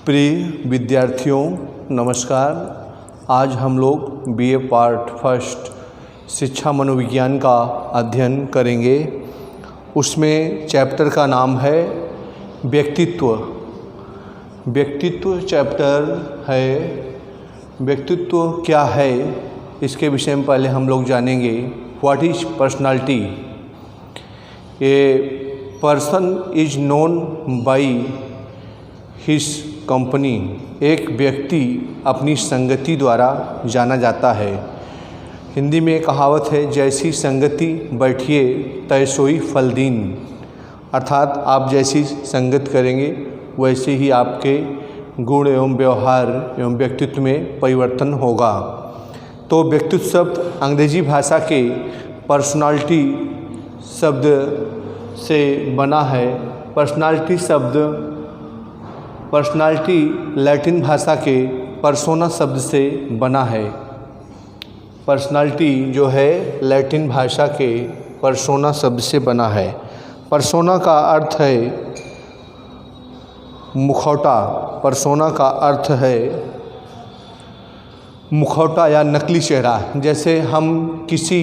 प्रिय विद्यार्थियों नमस्कार। आज हम लोग बीए पार्ट फर्स्ट शिक्षा मनोविज्ञान का अध्ययन करेंगे। उसमें चैप्टर का नाम है व्यक्तित्व। व्यक्तित्व चैप्टर है। व्यक्तित्व क्या है इसके विषय में पहले हम लोग जानेंगे। What is personality? A person is known by his company. एक व्यक्ति अपनी संगति द्वारा जाना जाता है। हिंदी में एक कहावत है, जैसी संगति बैठिए तैसोई फलदीन। अर्थात आप जैसी संगत करेंगे वैसे ही आपके गुण एवं व्यवहार एवं व्यक्तित्व में परिवर्तन होगा। तो व्यक्तित्व शब्द अंग्रेजी भाषा के पर्सनालिटी शब्द से बना है। पर्सनालिटी लैटिन भाषा के पर्सोना शब्द से बना है। पर्सनालिटी जो है लैटिन भाषा के पर्सोना शब्द से बना है। पर्सोना का अर्थ है मुखौटा। पर्सोना का अर्थ है मुखौटा या नकली चेहरा। जैसे हम किसी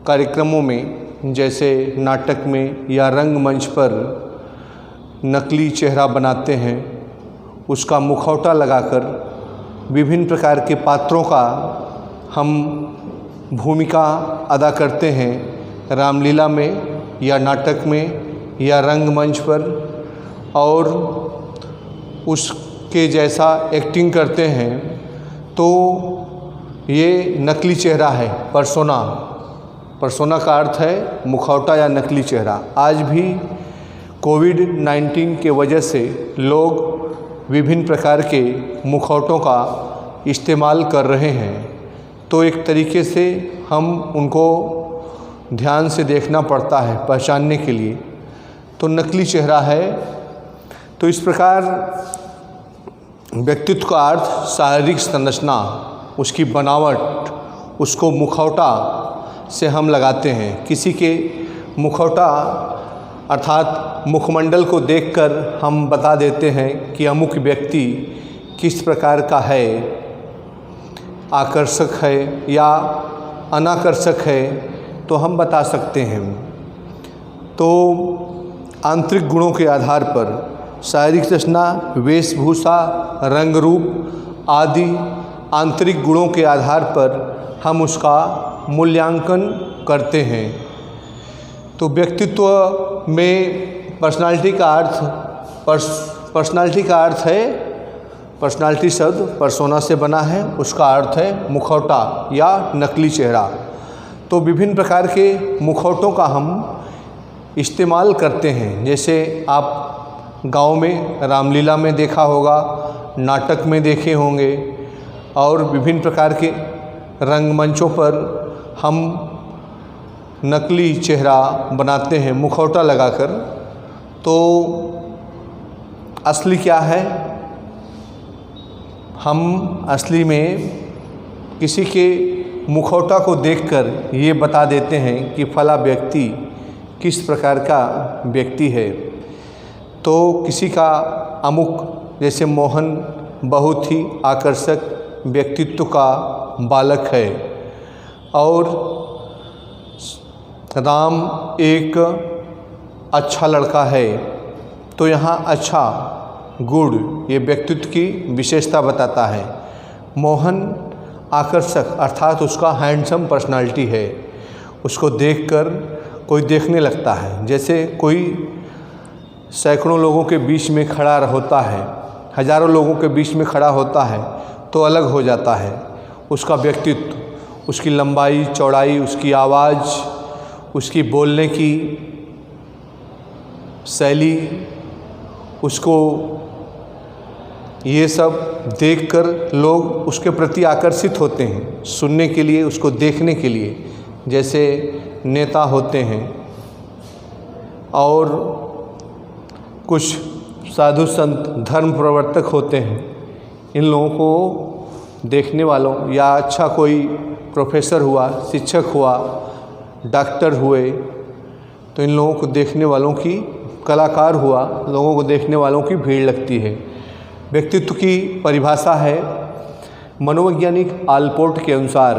कार्यक्रमों में, जैसे नाटक में या रंगमंच पर नकली चेहरा बनाते हैं, उसका मुखौटा लगाकर विभिन्न प्रकार के पात्रों का हम भूमिका अदा करते हैं रामलीला में या नाटक में या रंगमंच पर, और उसके जैसा एक्टिंग करते हैं। तो ये नकली चेहरा है पर्सोना। पर्सोना का अर्थ है मुखौटा या नकली चेहरा। आज भी कोविड-19 के वजह से लोग विभिन्न प्रकार के मुखौटों का इस्तेमाल कर रहे हैं। तो एक तरीके से हम उनको ध्यान से देखना पड़ता है पहचानने के लिए। तो नकली चेहरा है। तो इस प्रकार व्यक्तित्व का अर्थ शारीरिक संरचना, उसकी बनावट, उसको मुखौटा से हम लगाते हैं। किसी के मुखौटा अर्थात मुखमंडल को देखकर हम बता देते हैं कि अमुक व्यक्ति किस प्रकार का है, आकर्षक है या अनाकर्षक है, तो हम बता सकते हैं। तो आंतरिक गुणों के आधार पर शारीरिक रचना, वेशभूषा, रंग रूप आदि आंतरिक गुणों के आधार पर हम उसका मूल्यांकन करते हैं। तो व्यक्तित्व में पर्सनालिटी का अर्थ है, पर्सनालिटी शब्द पर्सोना से बना है, उसका अर्थ है मुखौटा या नकली चेहरा। तो विभिन्न प्रकार के मुखौटों का हम इस्तेमाल करते हैं। जैसे आप गांव में रामलीला में देखा होगा, नाटक में देखे होंगे, और विभिन्न प्रकार के रंगमंचों पर हम नकली चेहरा बनाते हैं मुखौटा लगाकर। तो असली क्या है? हम असली में किसी के मुखौटा को देखकर ये बता देते हैं कि फला व्यक्ति किस प्रकार का व्यक्ति है। तो किसी का अमुक, जैसे मोहन बहुत ही आकर्षक व्यक्तित्व का बालक है, और राम एक अच्छा लड़का है। तो यहाँ अच्छा गुण ये व्यक्तित्व की विशेषता बताता है। मोहन आकर्षक अर्थात उसका हैंडसम पर्सनालिटी है। उसको देखकर कोई देखने लगता है। जैसे कोई सैकड़ों लोगों के बीच में खड़ा होता है, हजारों लोगों के बीच में खड़ा होता है तो अलग हो जाता है। उसका व्यक्तित्व, उसकी लंबाई चौड़ाई, उसकी आवाज़, उसकी बोलने की शैली, उसको ये सब देखकर लोग उसके प्रति आकर्षित होते हैं, सुनने के लिए, उसको देखने के लिए। जैसे नेता होते हैं और कुछ साधु संत धर्म प्रवर्तक होते हैं, इन लोगों को देखने वालों, या अच्छा कोई प्रोफेसर हुआ, शिक्षक हुआ, डॉक्टर हुए, तो इन लोगों को देखने वालों की, कलाकार हुआ, लोगों को देखने वालों की भीड़ लगती है। व्यक्तित्व की परिभाषा है। मनोवैज्ञानिक आलपोर्ट के अनुसार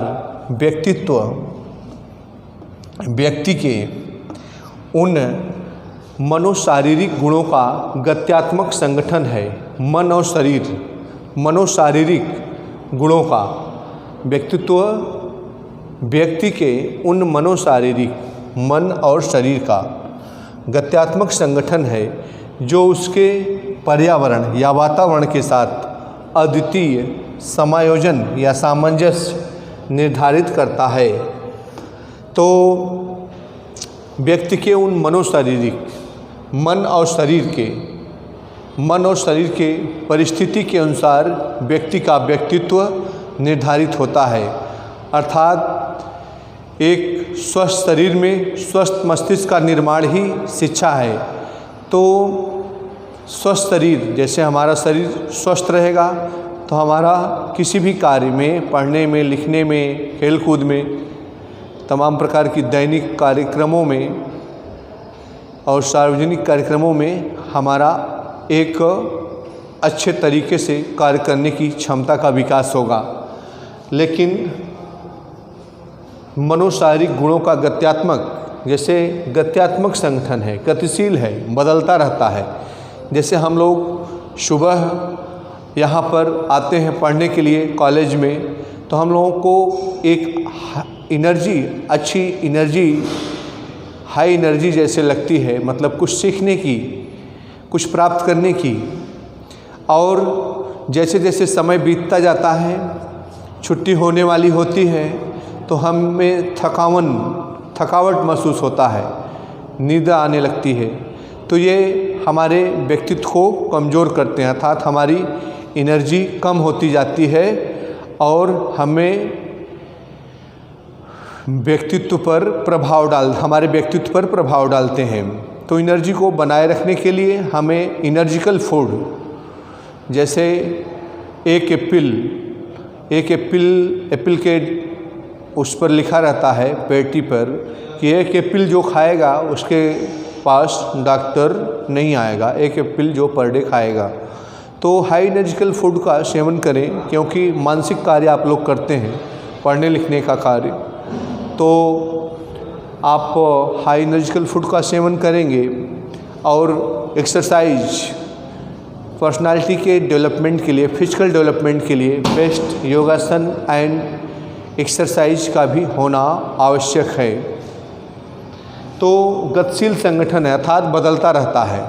व्यक्तित्व व्यक्ति के उन मनोशारीरिक गुणों का गत्यात्मक संगठन है। मन और शरीर, मनोशारीरिक गुणों का व्यक्तित्व व्यक्ति के उन मनोशारीरिक मन और शरीर का गत्यात्मक संगठन है जो उसके पर्यावरण या वातावरण के साथ अद्वितीय समायोजन या सामंजस्य निर्धारित करता है। तो व्यक्ति के उन मनोशारीरिक मन और शरीर के परिस्थिति के अनुसार व्यक्ति का व्यक्तित्व निर्धारित होता है। अर्थात एक स्वस्थ शरीर में स्वस्थ मस्तिष्क का निर्माण ही शिक्षा है। तो स्वस्थ शरीर, जैसे हमारा शरीर स्वस्थ रहेगा तो हमारा किसी भी कार्य में, पढ़ने में, लिखने में, खेलकूद में, तमाम प्रकार की दैनिक कार्यक्रमों में और सार्वजनिक कार्यक्रमों में हमारा एक अच्छे तरीके से कार्य करने की क्षमता का विकास होगा। लेकिन मनोशारीरिक गुणों का गत्यात्मक, जैसे गत्यात्मक संगठन है, गतिशील है, बदलता रहता है। जैसे हम लोग सुबह यहाँ पर आते हैं पढ़ने के लिए कॉलेज में, तो हम लोगों को एक एनर्जी, अच्छी एनर्जी, हाई एनर्जी जैसे लगती है, मतलब कुछ सीखने की, कुछ प्राप्त करने की। और जैसे जैसे समय बीतता जाता है, छुट्टी होने वाली होती है, तो हमें थकावट महसूस होता है, नींद आने लगती है। तो ये हमारे व्यक्तित्व को कमज़ोर करते हैं, अर्थात हमारी एनर्जी कम होती जाती है और हमें हमारे व्यक्तित्व पर प्रभाव डालते हैं। तो एनर्जी को बनाए रखने के लिए हमें एनर्जिकल फूड, जैसे एक एप्पल के उस पर लिखा रहता है पेटी पर कि एक एप्पल जो खाएगा उसके पास डॉक्टर नहीं आएगा, एक एप्पल जो पर डे खाएगा। तो हाई एनर्जिकल फूड का सेवन करें, क्योंकि मानसिक कार्य आप लोग करते हैं, पढ़ने लिखने का कार्य, तो आप हाई एनर्जिकल फूड का सेवन करेंगे। और एक्सरसाइज पर्सनालिटी के डेवलपमेंट के लिए, फिजिकल डेवलपमेंट के लिए बेस्ट योगासन एंड एक्सरसाइज का भी होना आवश्यक है। तो गतिशील संगठन है, अर्थात बदलता रहता है।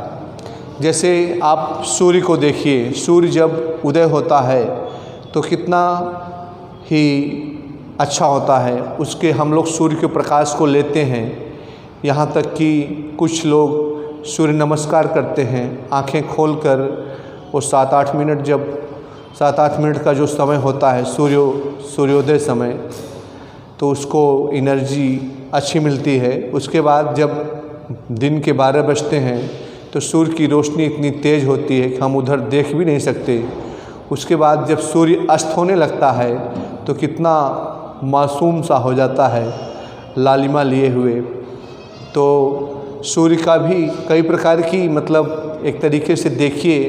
जैसे आप सूर्य को देखिए, सूर्य जब उदय होता है तो कितना ही अच्छा होता है, उसके हम लोग सूर्य के प्रकाश को लेते हैं। यहाँ तक कि कुछ लोग सूर्य नमस्कार करते हैं आंखें खोलकर। वो 7-8 मिनट का जो समय होता है सूर्योदय समय, तो उसको एनर्जी अच्छी मिलती है। उसके बाद जब दिन के 12 बजते हैं तो सूर्य की रोशनी इतनी तेज़ होती है कि हम उधर देख भी नहीं सकते। उसके बाद जब सूर्य अस्त होने लगता है तो कितना मासूम सा हो जाता है, लालिमा लिए हुए। तो सूर्य का भी कई प्रकार की, मतलब एक तरीके से देखिए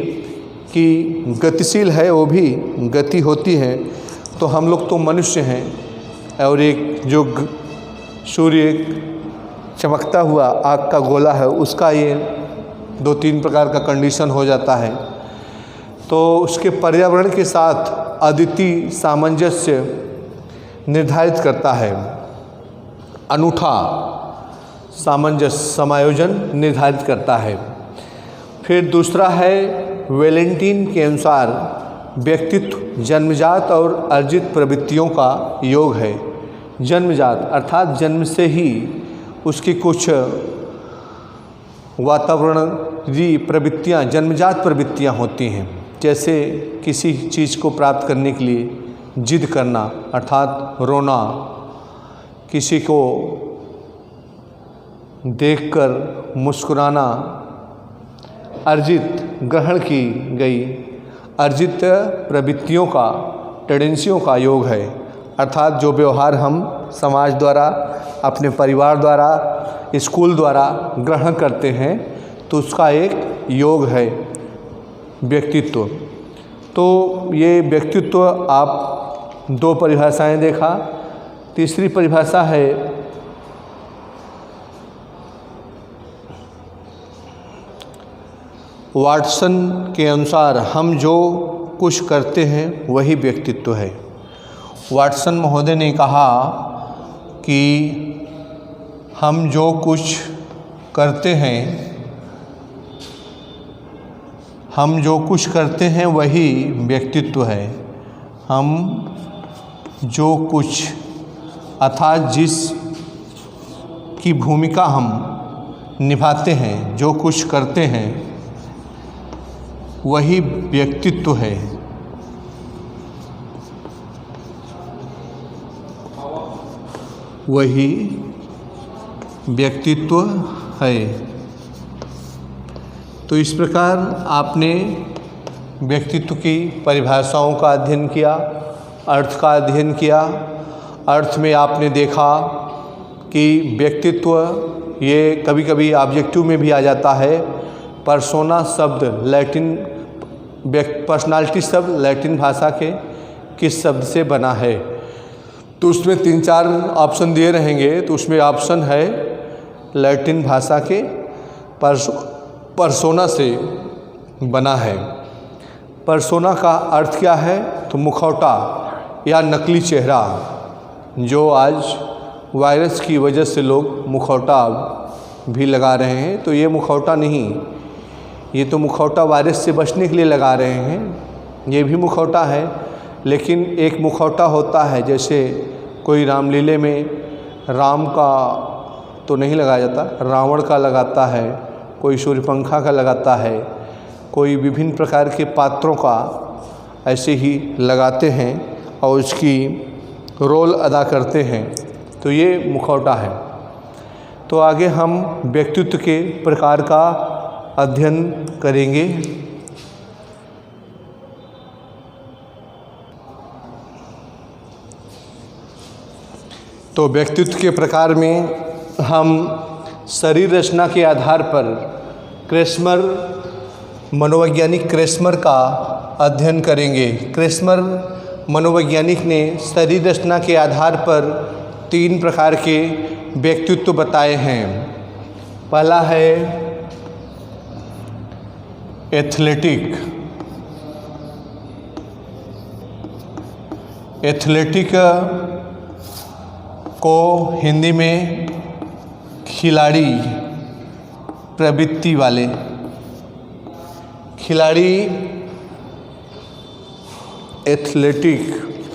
कि गतिशील है, वो भी गति होती है। तो हम लोग तो मनुष्य हैं, और एक जो सूर्य चमकता हुआ आग का गोला है, उसका ये 2-3 प्रकार का कंडीशन हो जाता है। तो उसके पर्यावरण के साथ अद्वितीय सामंजस्य निर्धारित करता है, अनूठा सामंजस्य, समायोजन निर्धारित करता है। फिर दूसरा है वैलेंटाइन के अनुसार व्यक्तित्व जन्मजात और अर्जित प्रवृत्तियों का योग है। जन्मजात अर्थात जन्म से ही उसकी कुछ वातावरणीय प्रवृत्तियाँ, जन्मजात प्रवृत्तियाँ होती हैं। जैसे किसी चीज़ को प्राप्त करने के लिए जिद करना, अर्थात रोना, किसी को देखकर मुस्कुराना, अर्जित ग्रहण की गई अर्जित प्रवृत्तियों का, टेंडेंसियों का योग है। अर्थात जो व्यवहार हम समाज द्वारा, अपने परिवार द्वारा, स्कूल द्वारा ग्रहण करते हैं, तो उसका एक योग है व्यक्तित्व। तो ये व्यक्तित्व आप दो परिभाषाएं देखा। तीसरी परिभाषा है वाटसन के अनुसार हम जो कुछ करते हैं वही व्यक्तित्व है। वाटसन महोदय ने कहा कि हम जो कुछ करते हैं, हम जो कुछ करते हैं वही व्यक्तित्व है। हम जो कुछ अर्थात जिस की भूमिका हम निभाते हैं, जो कुछ करते हैं वही व्यक्तित्व है। वही व्यक्तित्व है। तो इस प्रकार आपने व्यक्तित्व की परिभाषाओं का अध्ययन किया, अर्थ का अध्ययन किया। अर्थ में आपने देखा कि व्यक्तित्व ये कभी कभी ऑब्जेक्टिव में भी आ जाता है। पर्सोना शब्द लैटिन, पर्सनालिटी शब्द लैटिन भाषा के किस शब्द से बना है, तो उसमें 3-4 ऑप्शन दिए रहेंगे। तो उसमें ऑप्शन है लैटिन भाषा के पर्सोना से बना है। पर्सोना का अर्थ क्या है? तो मुखौटा या नकली चेहरा, जो आज वायरस की वजह से लोग मुखौटा भी लगा रहे हैं। तो ये मुखौटा नहीं, ये तो मुखौटा वायरस से बचने के लिए लगा रहे हैं, ये भी मुखौटा है। लेकिन एक मुखौटा होता है, जैसे कोई रामलीले में राम का तो नहीं लगाया जाता, रावण का लगाता है, कोई सूर्यपंखा का लगाता है, कोई विभिन्न प्रकार के पात्रों का ऐसे ही लगाते हैं और उसकी रोल अदा करते हैं। तो ये मुखौटा है। तो आगे हम व्यक्तित्व के प्रकार का अध्ययन करेंगे। तो व्यक्तित्व के प्रकार में हम शरीर रचना के आधार पर क्रेस्मर, मनोवैज्ञानिक क्रेस्मर का अध्ययन करेंगे। क्रेस्मर मनोवैज्ञानिक ने शरीर रचना के आधार पर 3 प्रकार के व्यक्तित्व बताए हैं। पहला है एथलेटिक। एथलेटिक को हिंदी में खिलाड़ी प्रवृत्ति वाले, खिलाड़ी एथलेटिक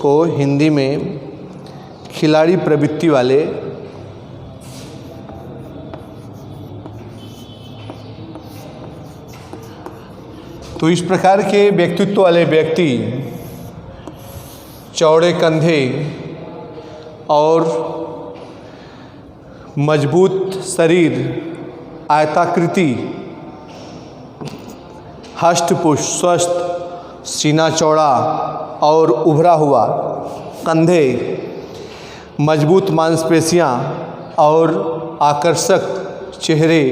को हिंदी में खिलाड़ी प्रवृत्ति वाले। तो इस प्रकार के व्यक्तित्व वाले व्यक्ति चौड़े कंधे और मजबूत शरीर, आयताकृति, हष्ट-पुष्ट, स्वस्थ, सीना चौड़ा और उभरा हुआ, कंधे, मजबूत मांसपेशियां और आकर्षक चेहरे,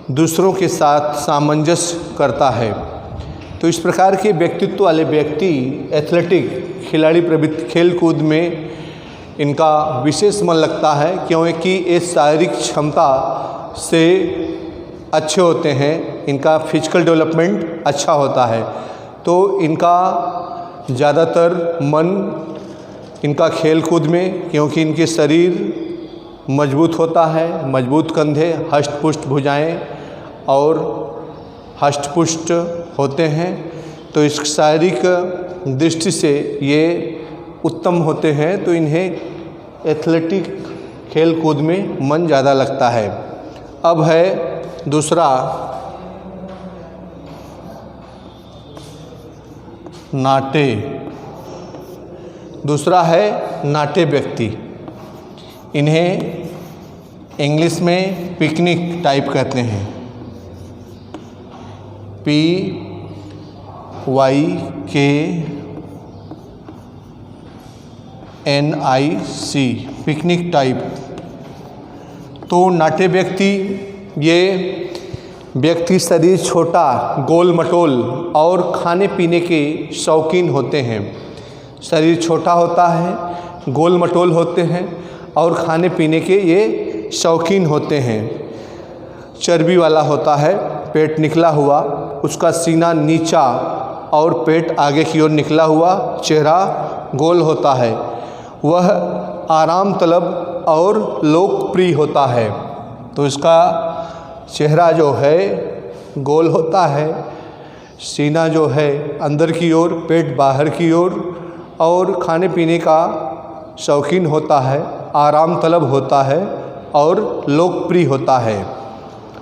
दूसरों के साथ सामंजस्य करता है। तो इस प्रकार के व्यक्तित्व वाले व्यक्ति एथलेटिक, खिलाड़ी प्रवृत्ति, खेल कूद में इनका विशेष मन लगता है, क्योंकि ये शारीरिक क्षमता से अच्छे होते हैं, इनका फिजिकल डेवलपमेंट अच्छा होता है। तो इनका ज़्यादातर मन इनका खेल कूद में, क्योंकि इनके शरीर मजबूत होता है, मजबूत कंधे, हष्ट-पुष्ट भुजाएं और हष्ट-पुष्ट होते हैं। तो इस शारीरिक दृष्टि से ये उत्तम होते हैं। तो इन्हें एथलेटिक खेल कूद में मन ज़्यादा लगता है। अब है दूसरा नाटे। दूसरा है नाटे व्यक्ति। इन्हें इंग्लिश में पिकनिक टाइप कहते हैं, PYKNIC, पिकनिक टाइप। तो नाटे व्यक्ति ये व्यक्ति शरीर छोटा, गोल मटोल और खाने पीने के शौकीन होते हैं। शरीर छोटा होता है, गोल मटोल होते हैं और खाने पीने के ये शौकीन होते हैं। चर्बी वाला होता है, पेट निकला हुआ, उसका सीना नीचा और पेट आगे की ओर निकला हुआ, चेहरा गोल होता है। वह आराम तलब और लोकप्रिय होता है। तो इसका चेहरा जो है गोल होता है, सीना जो है अंदर की ओर, पेट बाहर की ओर और खाने पीने का शौकीन होता है, आराम तलब होता है और लोकप्रिय होता है।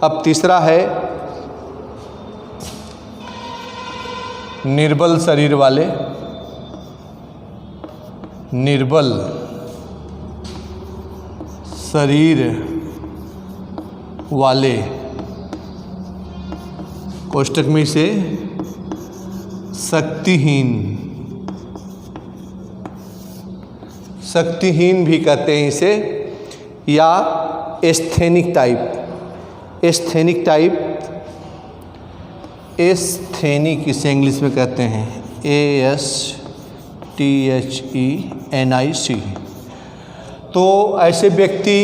अब तीसरा है निर्बल शरीर वाले। निर्बल शरीर वाले, कोष्टक में से शक्तिहीन, शक्तिहीन भी कहते हैं इसे, या asthenic type. Asthenic type, asthenic इसे इंग्लिश में कहते हैं, ASTHENIC। तो ऐसे व्यक्ति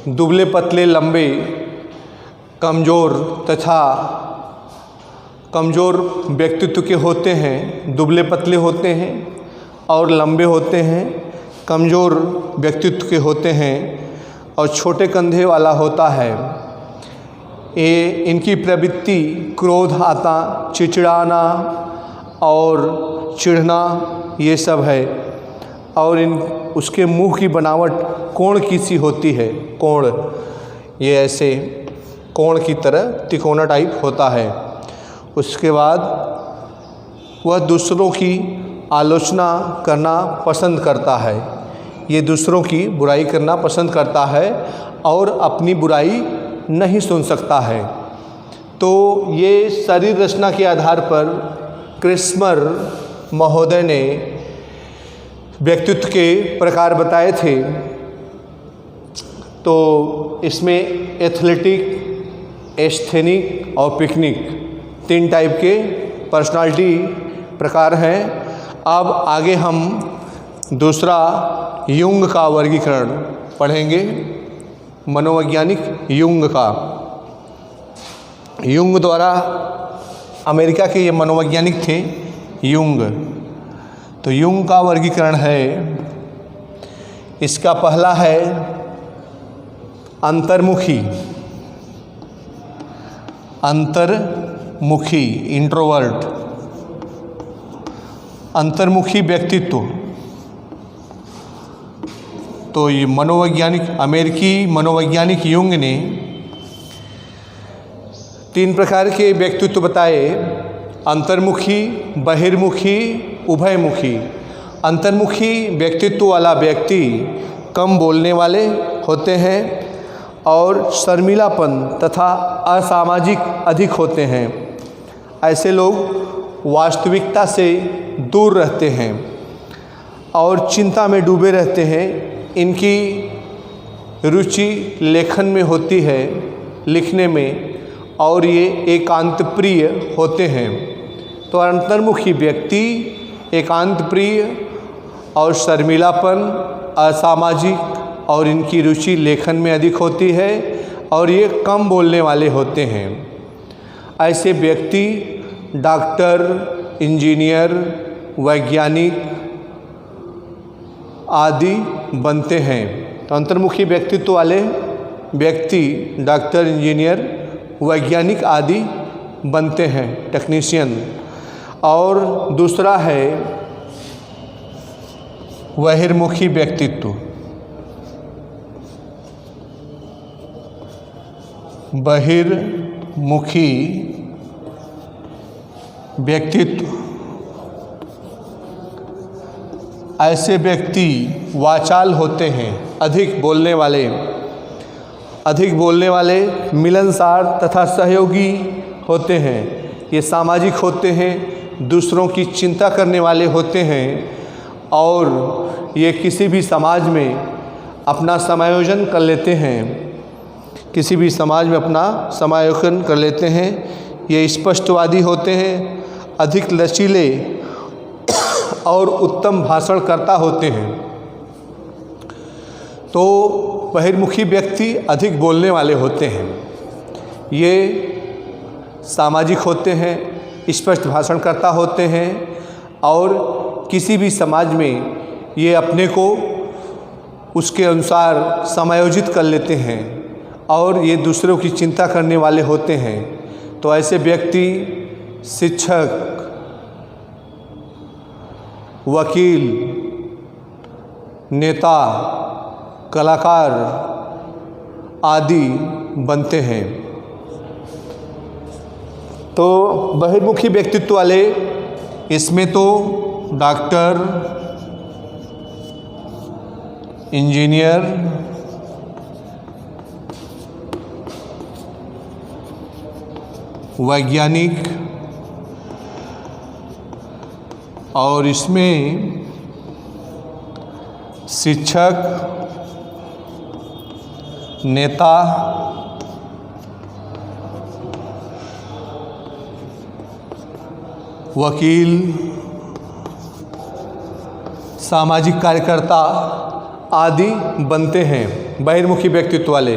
दुबले पतले, लंबे, कमज़ोर तथा कमज़ोर व्यक्तित्व के होते हैं। दुबले पतले होते हैं और लंबे होते हैं, कमज़ोर व्यक्तित्व के होते हैं और छोटे कंधे वाला होता है। ये इनकी प्रवृत्ति क्रोध आता, चिड़चिड़ाना और चिढ़ना, ये सब है। और उसके मुंह की बनावट कोण की सी होती है। कोण, ये ऐसे कोण की तरह तिकोना टाइप होता है। उसके बाद वह दूसरों की आलोचना करना पसंद करता है। ये दूसरों की बुराई करना पसंद करता है और अपनी बुराई नहीं सुन सकता है। तो ये शरीर रचना के आधार पर क्रिस्मर महोदय ने व्यक्तित्व के प्रकार बताए थे। तो इसमें एथलेटिक, एस्थेनिक और पिकनिक, 3 टाइप के पर्सनालिटी प्रकार हैं। अब आगे हम दूसरा युंग का वर्गीकरण पढ़ेंगे, मनोवैज्ञानिक युंग का। युंग द्वारा, अमेरिका के ये मनोवैज्ञानिक थे युंग। तो युंग का वर्गीकरण है, इसका पहला है अंतर्मुखी। अंतर्मुखी, इंट्रोवर्ट, अंतर्मुखी व्यक्तित्व। तो ये मनोवैज्ञानिक, अमेरिकी मनोवैज्ञानिक युंग ने 3 प्रकार के व्यक्तित्व बताए: अंतर्मुखी, बहिर्मुखी, उभयमुखी। अंतर्मुखी व्यक्तित्व वाला व्यक्ति कम बोलने वाले होते हैं और शर्मीलापन तथा असामाजिक अधिक होते हैं। ऐसे लोग वास्तविकता से दूर रहते हैं और चिंता में डूबे रहते हैं। इनकी रुचि लेखन में होती है, लिखने में, और ये एकांत प्रिय होते हैं। तो अंतर्मुखी व्यक्ति एकांत प्रिय और शर्मीलापन, असामाजिक और इनकी रुचि लेखन में अधिक होती है और ये कम बोलने वाले होते हैं। ऐसे व्यक्ति डॉक्टर, इंजीनियर, वैज्ञानिक आदि बनते हैं। तो अंतर्मुखी व्यक्तित्व वाले व्यक्ति डॉक्टर, इंजीनियर, वैज्ञानिक आदि बनते हैं, टेक्नीशियन। और दूसरा है बहिर्मुखी व्यक्तित्व। बहिर्मुखी व्यक्तित्व, ऐसे व्यक्ति वाचाल होते हैं, अधिक बोलने वाले, मिलनसार तथा सहयोगी होते हैं। ये सामाजिक होते हैं, दूसरों की चिंता करने वाले होते हैं और ये किसी भी समाज में अपना समायोजन कर लेते हैं। किसी भी समाज में अपना समायोजन कर लेते हैं। ये स्पष्टवादी होते हैं, अधिक लचीले और उत्तम भाषणकर्ता होते हैं। तो बहिर्मुखी व्यक्ति अधिक बोलने वाले होते हैं। ये सामाजिक होते हैं, स्पष्ट भाषणकर्ता होते हैं और किसी भी समाज में ये अपने को उसके अनुसार समायोजित कर लेते हैं और ये दूसरों की चिंता करने वाले होते हैं। तो ऐसे व्यक्ति शिक्षक, वकील, नेता, कलाकार आदि बनते हैं। तो बहिर्मुखी व्यक्तित्व वाले इसमें तो डॉक्टर, इंजीनियर, वैज्ञानिक और इसमें शिक्षक, नेता, वकील, सामाजिक कार्यकर्ता आदि बनते हैं बहिर्मुखी व्यक्तित्व वाले।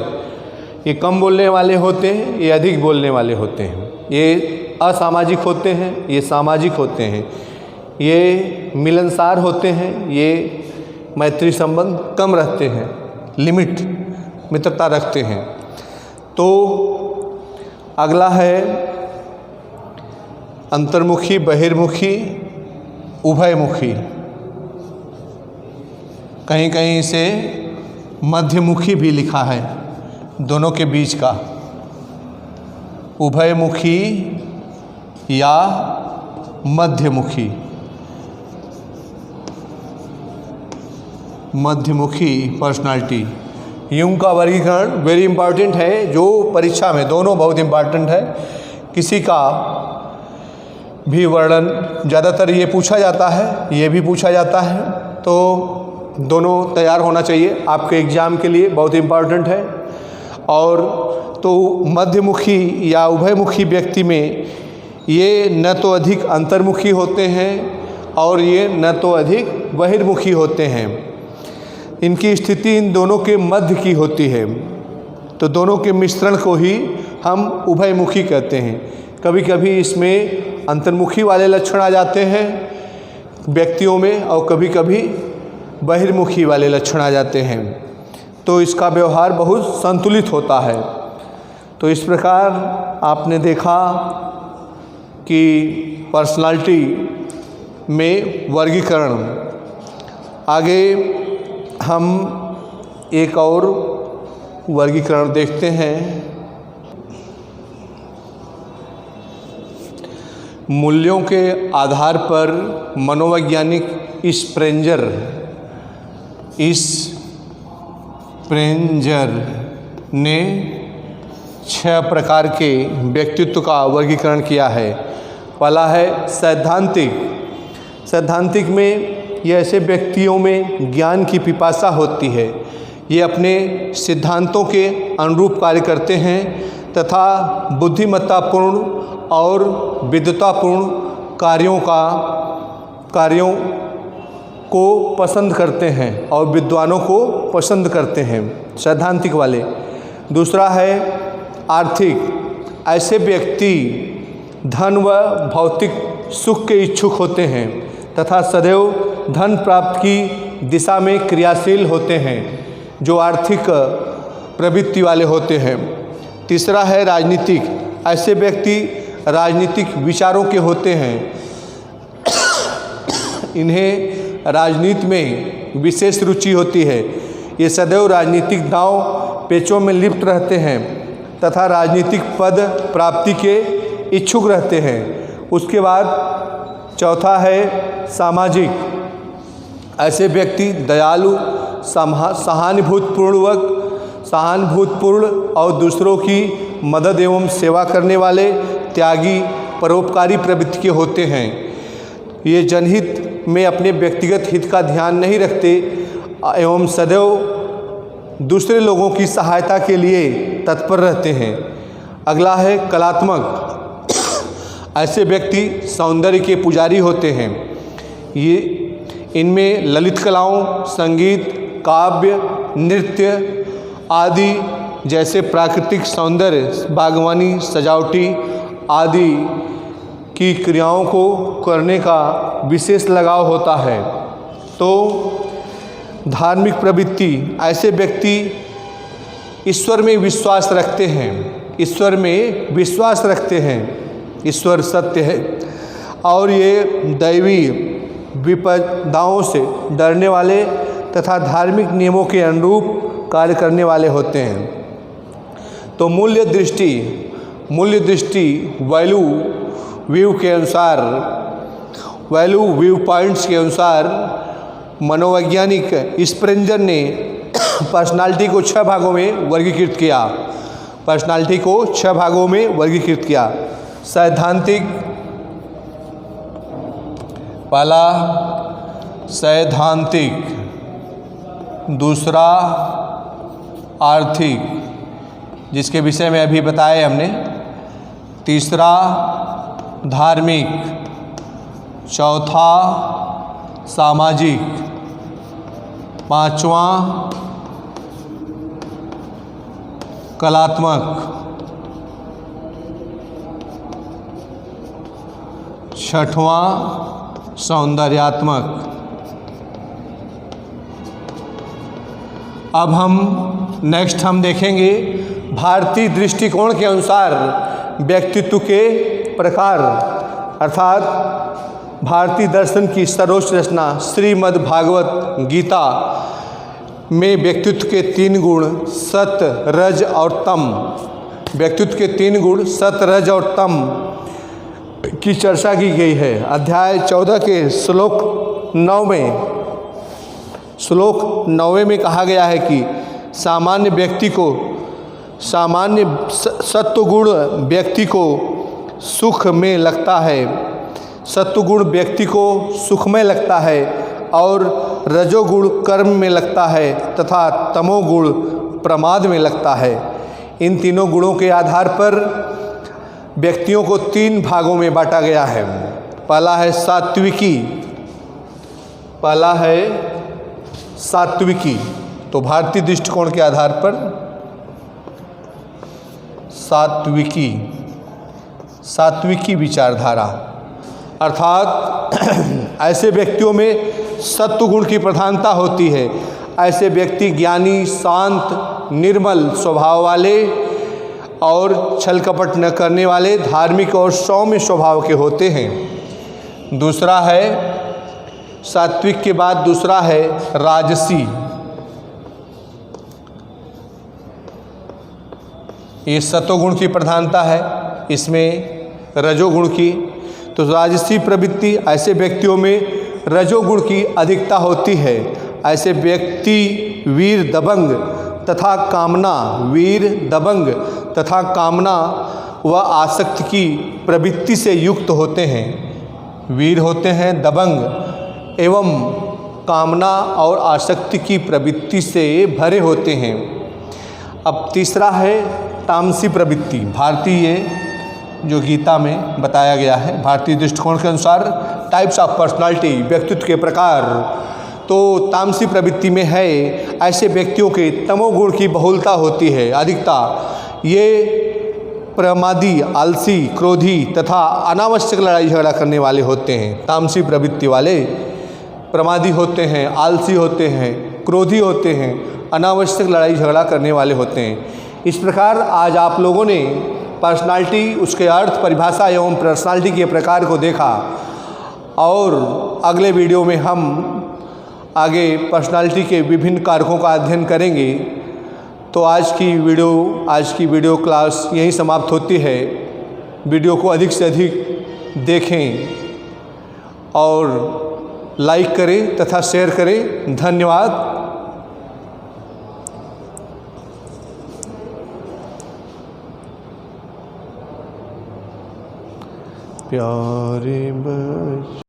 ये कम बोलने वाले होते हैं, ये अधिक बोलने वाले होते हैं। ये असामाजिक होते हैं, ये सामाजिक होते हैं। ये मिलनसार होते हैं, ये मैत्री संबंध कम रखते हैं, लिमिट मित्रता रखते हैं। तो अगला है अंतर्मुखी, बहिर्मुखी, उभयमुखी। कहीं कहीं इसे मध्यमुखी भी लिखा है, दोनों के बीच का। उभयमुखी या मध्यमुखी, मध्यमुखी पर्सनालिटी। यूं का वर्गीकरण वेरी इंपॉर्टेंट है, जो परीक्षा में दोनों बहुत इंपॉर्टेंट है। किसी का भी वर्णन ज़्यादातर ये पूछा जाता है, ये भी पूछा जाता है, तो दोनों तैयार होना चाहिए आपके एग्ज़ाम के लिए, बहुत इम्पॉर्टेंट है। और तो मध्यमुखी या उभयमुखी व्यक्ति में ये न तो अधिक अंतर्मुखी होते हैं और ये न तो अधिक बहिर्मुखी होते हैं। इनकी स्थिति इन दोनों के मध्य की होती है, तो दोनों के मिश्रण को ही हम उभयमुखी कहते हैं। कभी कभी इसमें अंतर्मुखी वाले लक्षण आ जाते हैं व्यक्तियों में और कभी कभी बहिर्मुखी वाले लक्षण आ जाते हैं, तो इसका व्यवहार बहुत संतुलित होता है। तो इस प्रकार आपने देखा कि पर्सनालिटी में वर्गीकरण। आगे हम एक और वर्गीकरण देखते हैं, मूल्यों के आधार पर मनोवैज्ञानिक स्प्रेंजर ने 6 प्रकार के व्यक्तित्व का वर्गीकरण किया है। पहला है सैद्धांतिक। सैद्धांतिक में ये ऐसे व्यक्तियों में ज्ञान की पिपासा होती है। ये अपने सिद्धांतों के अनुरूप कार्य करते हैं तथा बुद्धिमत्तापूर्ण और विद्वतापूर्ण कार्यों को पसंद करते हैं और विद्वानों को पसंद करते हैं, सैद्धांतिक वाले। दूसरा है आर्थिक। ऐसे व्यक्ति धन व भौतिक सुख के इच्छुक होते हैं तथा सदैव धन प्राप्ति की दिशा में क्रियाशील होते हैं, जो आर्थिक प्रवृत्ति वाले होते हैं। तीसरा है राजनीतिक। ऐसे व्यक्ति राजनीतिक विचारों के होते हैं। इन्हें राजनीति में विशेष रुचि होती है। ये सदैव राजनीतिक दांव पेचों में लिप्त रहते हैं तथा राजनीतिक पद प्राप्ति के इच्छुक रहते हैं। उसके बाद चौथा है सामाजिक। ऐसे व्यक्ति दयालु, सहानुभूतिपूर्ण और दूसरों की मदद एवं सेवा करने वाले, त्यागी, परोपकारी प्रवृत्ति के होते हैं। ये जनहित में अपने व्यक्तिगत हित का ध्यान नहीं रखते एवं सदैव दूसरे लोगों की सहायता के लिए तत्पर रहते हैं। अगला है कलात्मक। ऐसे व्यक्ति सौंदर्य के पुजारी होते हैं। ये इनमें ललित कलाओं, संगीत, काव्य, नृत्य आदि जैसे प्राकृतिक सौंदर्य, बागवानी, सजावटी आदि की क्रियाओं को करने का विशेष लगाव होता है। तो धार्मिक प्रवृत्ति, ऐसे व्यक्ति ईश्वर में विश्वास रखते हैं, ईश्वर में विश्वास रखते हैं, ईश्वर सत्य है और ये दैवी विपदाओं से डरने वाले तथा धार्मिक नियमों के अनुरूप कार्य करने वाले होते हैं। तो मूल्य दृष्टि वैल्यू के अनुसार, वैल्यू व्यू पॉइंट्स के अनुसार मनोवैज्ञानिक स्प्रेंजर ने पर्सनालिटी को 6 भागों में वर्गीकृत किया। पर्सनालिटी को 6 भागों में वर्गीकृत किया। सैद्धांतिक, पहला सैद्धांतिक, दूसरा आर्थिक, जिसके विषय में अभी बताया हमने, तीसरा धार्मिक, चौथा सामाजिक, पांचवा कलात्मक, छठवां सौंदर्यात्मक। अब हम देखेंगे भारतीय दृष्टिकोण के अनुसार व्यक्तित्व के प्रकार, अर्थात भारतीय दर्शन की सर्वोच्च रचना श्रीमद् भागवत गीता में व्यक्तित्व के 3 गुण सत, रज और तम, व्यक्तित्व के 3 गुण सत, रज और तम की चर्चा की गई है। अध्याय 14 के श्लोक 9 में कहा गया है कि सामान्य व्यक्ति को, सामान्य सत्वगुण व्यक्ति को सुख में लगता है, सत्वगुण व्यक्ति को सुखमय लगता है और रजोगुण कर्म में लगता है तथा तमोगुण प्रमाद में लगता है। इन तीनों गुणों के आधार पर व्यक्तियों को 3 भागों में बांटा गया है। पहला है सात्विकी, तो भारतीय दृष्टिकोण के आधार पर सात्विकी विचारधारा, अर्थात ऐसे व्यक्तियों में सत्व गुण की प्रधानता होती है। ऐसे व्यक्ति ज्ञानी, शांत, निर्मल स्वभाव वाले और छल कपट न करने वाले, धार्मिक और सौम्य स्वभाव के होते हैं। दूसरा है सात्विक के बाद दूसरा है राजसी। ये सत्वगुण की प्रधानता है, इसमें रजोगुण की। तो राजसी प्रवृत्ति, ऐसे व्यक्तियों में रजोगुण की अधिकता होती है। ऐसे व्यक्ति वीर दबंग तथा कामना व आसक्ति की प्रवृत्ति से युक्त होते हैं। वीर होते हैं, दबंग एवं कामना और आसक्ति की प्रवृत्ति से भरे होते हैं। अब तीसरा है तामसी प्रवृत्ति। भारतीय जो गीता में बताया गया है, भारतीय दृष्टिकोण के अनुसार टाइप्स ऑफ पर्सनालिटी, व्यक्तित्व के प्रकार, तो तामसी प्रवृत्ति में है ऐसे व्यक्तियों के तमोगुण की बहुलता होती है, अधिकता। ये प्रमादी, आलसी, क्रोधी तथा अनावश्यक लड़ाई झगड़ा करने वाले होते हैं। तामसी प्रवृत्ति वाले प्रमादी होते हैं, आलसी होते हैं, क्रोधी होते हैं, अनावश्यक लड़ाई झगड़ा करने वाले होते हैं। इस प्रकार आज आप लोगों ने पर्सनालिटी, उसके अर्थ, परिभाषा एवं पर्सनालिटी के प्रकार को देखा और अगले वीडियो में हम आगे पर्सनालिटी के विभिन्न कारकों का अध्ययन करेंगे। तो आज की वीडियो क्लास यहीं समाप्त होती है। वीडियो को अधिक से अधिक देखें और लाइक करें तथा शेयर करें। धन्यवाद। प्यारे बच्चे।